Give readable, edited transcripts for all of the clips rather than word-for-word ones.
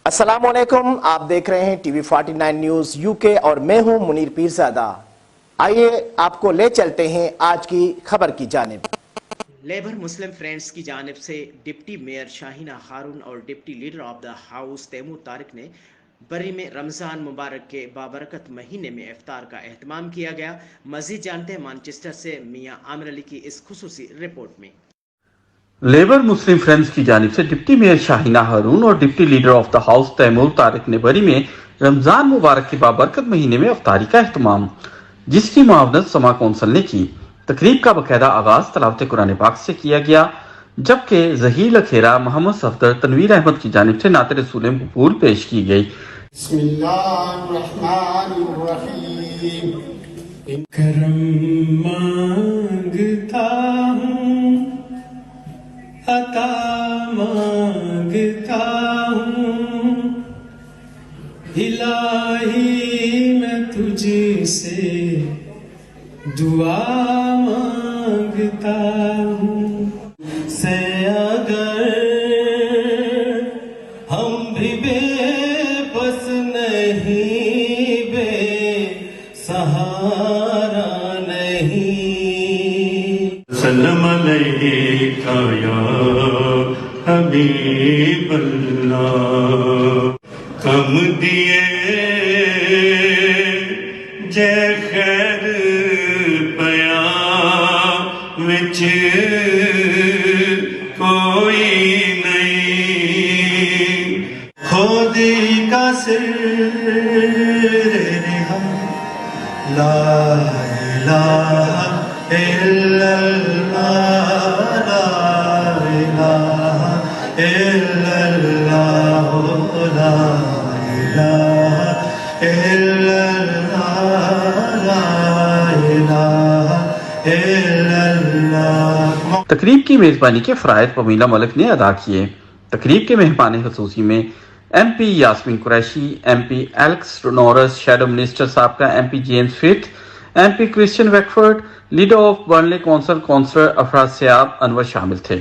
السلام علیکم، آپ دیکھ رہے ہیں ٹی وی 49 نیوز یو کے اور میں ہوں منیر پیرزادہ۔ آئیے آپ کو لے چلتے ہیں آج کی خبر کی جانب۔ لیبر مسلم فرینڈز کی جانب سے ڈپٹی میئر شاہينہ ہارون اور deputy leader of the house Taimur Tariq نے بری میں رمضان مبارک کے بابرکت مہینے میں افطار کا اہتمام کیا گیا۔ مزید جانتے ہیں مانچسٹر سے میاں عامر علی کی اس خصوصی رپورٹ میں۔ لیبر مسلم فرینڈز کی جانب سے ڈپٹی میئر شاہينہ ہارون اور deputy leader of the house Taimur Tariq نے بری میں رمضان مبارک کے بابرکت مہینے میں افطاری کا اہتمام، جس کی معاونت سما کونسل نے کی۔ تقریب کا باقاعدہ آغاز تلاوت قرآن پاک سے کیا گیا، جبکہ ظہیر اخیرہ محمد صفدر تنویر احمد کی جانب سے نعت رسول مقبول پیش کی گئی۔ بسم اللہ الرحمن الرحیم۔ کرم مانگتا ہوں، عطا مانگتا ہوں، الہی میں تجھ سے دعا مانگتا ہوں، سے اگر ہم بھی بے بس نہیں، بے سہارا نہیں۔ سلام علیکہ یا حبیب اللہ، کم دیے جے خیر پیا وچ کوئی نہیں، خودی کا سر رہا، لا الہ الا اللہ، لا الہ الا اللہ، لا الہ الا اللہ، لا الہ الا اللہ۔ تقریب کی میزبانی کے فرائض پمیلا ملک نے ادا کیے۔ تقریب کے مہمان خصوصی میں M P Yasmin Qureshi, M P Alex Norris, shadow minister سابقہ M P James Frith, M P Christian Wakeford, leader of Burnley council councillor Afrasiab Anwar شامل تھے۔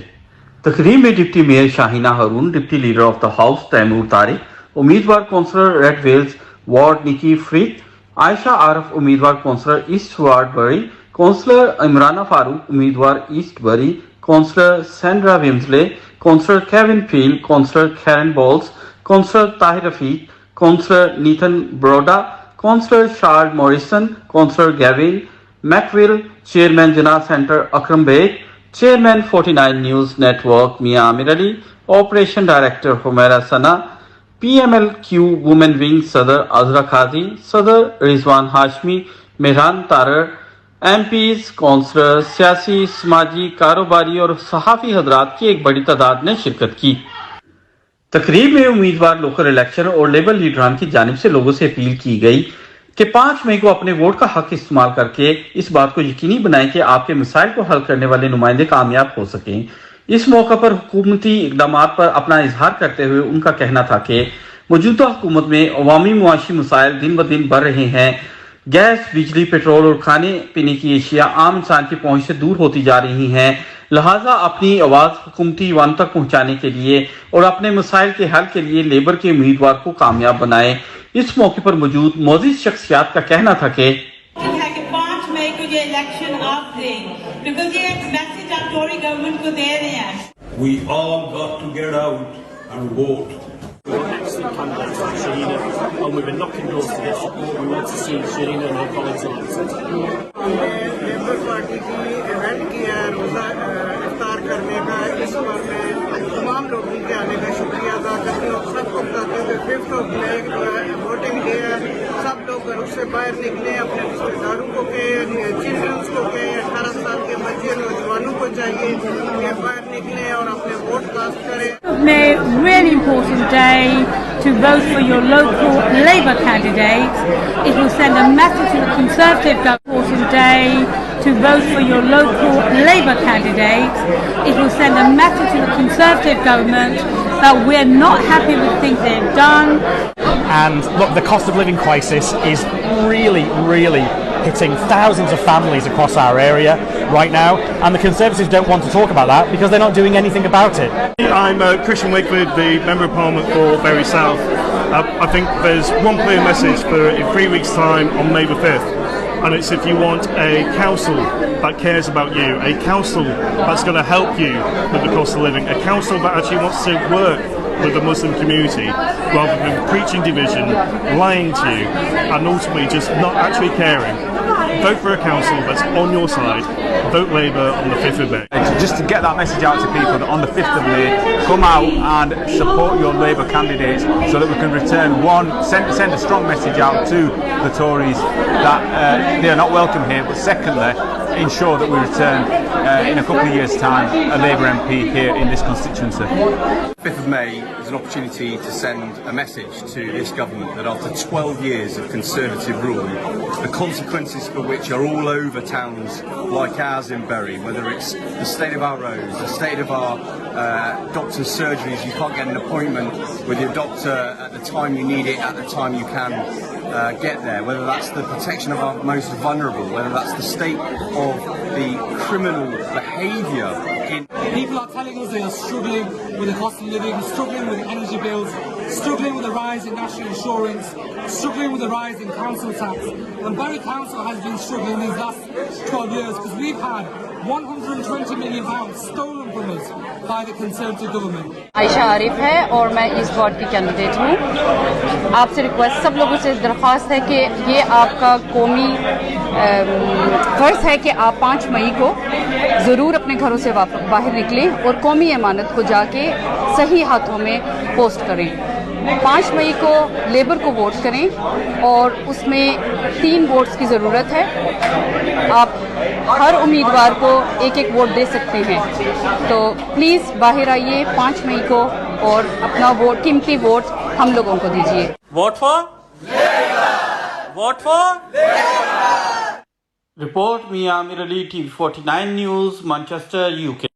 تقریب میں deputy mayor Shahina Haroon, deputy leader of the house Taimur Tariq, امیدوار councillor Redvales ward Nikki Farid, Ayesha Arif امیدوار councillor East ward Bury, councillor Imrana Farooq امیدوار East Bury, councillor Sandra Walmsley, counsellor کیون فیل، councillor Karen Bowles, councillor Tahir Rafiq, councillor Nathan Boroda, councillor شارل Morrison, councillor Gavin McGill, chairman Jinnah centre Akram Baig, chairman 49 news network Mian Amir Ali, operation director Humaira Sana, P M L Q women wing صدر عذرا قاضی، صدر Rizwan Hashmi, Mehran Tariq, MPs, councillor, سیاسی، سماجی، کاروباری اور صحافی حضرات کی ایک بڑی تعداد نے شرکت کی۔ تقریب میں امیدوار لوکل الیکشن اور لیبر لیڈران کی جانب سے لوگوں سے اپیل کی گئی کہ 5 مئی کو اپنے ووٹ کا حق استعمال کر کے اس بات کو یقینی بنائیں کہ آپ کے مسائل کو حل کرنے والے نمائندے کامیاب ہو سکیں۔ اس موقع پر حکومتی اقدامات پر اپنا اظہار کرتے ہوئے ان کا کہنا تھا کہ موجودہ حکومت میں عوامی معاشی مسائل دن بدن بڑھ رہے ہیں، گیس، بجلی، پیٹرول اور کھانے پینے کی اشیاء عام انسان کی پہنچ سے دور ہوتی جا رہی ہیں، لہٰذا اپنی آواز حکومتی ایوان تک پہنچانے کے لیے اور اپنے مسائل کے حل کے لیے لیبر کے امیدوار کو کامیاب بنائیں۔ اس موقع پر موجود معزز شخصیات کا کہنا تھا کہ 5 مئی کو یہ الیکشن آپ دیں، کیونکہ یہ ایک میسج آپ ٹوری گورنمنٹ کو دے رہے ہیں۔ We all got to get out and vote. And we've been knocking doors to get support. We want to see Shaheena and her colleagues elected. Labour party کی ایونٹ کیا ہے روزہ افطار کرنے کا، اس پر میں تمام لوگوں کے آنے کا شکریہ ادا کرتی ہوں۔ سب کو بتاتے ہوئے 5 مئی جو ہے ووٹنگ ڈے ہے، سب لوگ گھروں سے باہر نکلیں، اپنے رشتے داروں کو کہیں، چلڈرنس کو کہیں، 18 سال کے بچے نوجوانوں کو چاہیے کہ باہر نکلیں اور اپنے ووٹ کاسٹ کریں۔ Really important day to vote for your local Labour candidates. It will send a message to the Conservative government. Important day to vote for your local Labour candidates. It will send a message to the Conservative government that we're not happy with things they've done. And look, the cost of living crisis is really hitting thousands of families across our area right now, and the Conservatives don't want to talk about that because they're not doing anything about it. I'm Christian Wakeford, the Member of Parliament for Bury South. I think there's one clear message for in 3 weeks' time on May the 5th, and it's if you want a council that cares about you, a council that's going to help you with the cost of living, a council that actually wants to work with the Muslim community rather than preaching division, lying to you, and ultimately just not actually caring. Vote for a council that's on your side. Vote Labour on the 5th of May. Just to get that message out to people that on the 5th of May, come out and support your Labour candidates so that we can send a strong message out to the Tories that they are not welcome here, but secondly, ensure that we return in a couple of years' time a Labour MP here in this constituency. 5th of May is an opportunity to send a message to this government that after 12 years of Conservative rule, the consequences for which are all over towns like ours in Bury, whether it's the state of our roads, the state of our doctor's surgeries, you can't get an appointment with your doctor at the time you need it, at the time you can get there, whether that's the protection of our most vulnerable, whether that's the state of the criminal behaviour in... People are telling us they are struggling with the cost of living, struggling with energy bills, struggling with the rise in national insurance, struggling with the rise in council tax. And Bury Council has been struggling these last 12 years because we've had £120 million stolen from us by the Conservative government. عائشہ عارف ہے اور میں اس ward کی candidate ہوں. آپ سے request سب لوگوں سے درخواست ہے کہ یہ آپ کا قومی فرض ہے کہ آپ 5 مئی کو ضرور اپنے گھروں سے باہر نکلیں اور قومی امانت کو جا کے صحیح ہاتھوں میں پوسٹ کریں. 5 مئی کو لیبر کو ووٹ کریں اور اس میں 3 ووٹس کی ضرورت ہے. آپ ہر امیدوار کو ایک ووٹ دے سکتے ہیں, تو پلیز باہر آئیے 5 مئی کو اور اپنا ووٹ, قیمتی ووٹ ہم لوگوں کو دیجیے. Vote for vote for report میاں عامر علی TV49 نیوز مانچسٹر UK.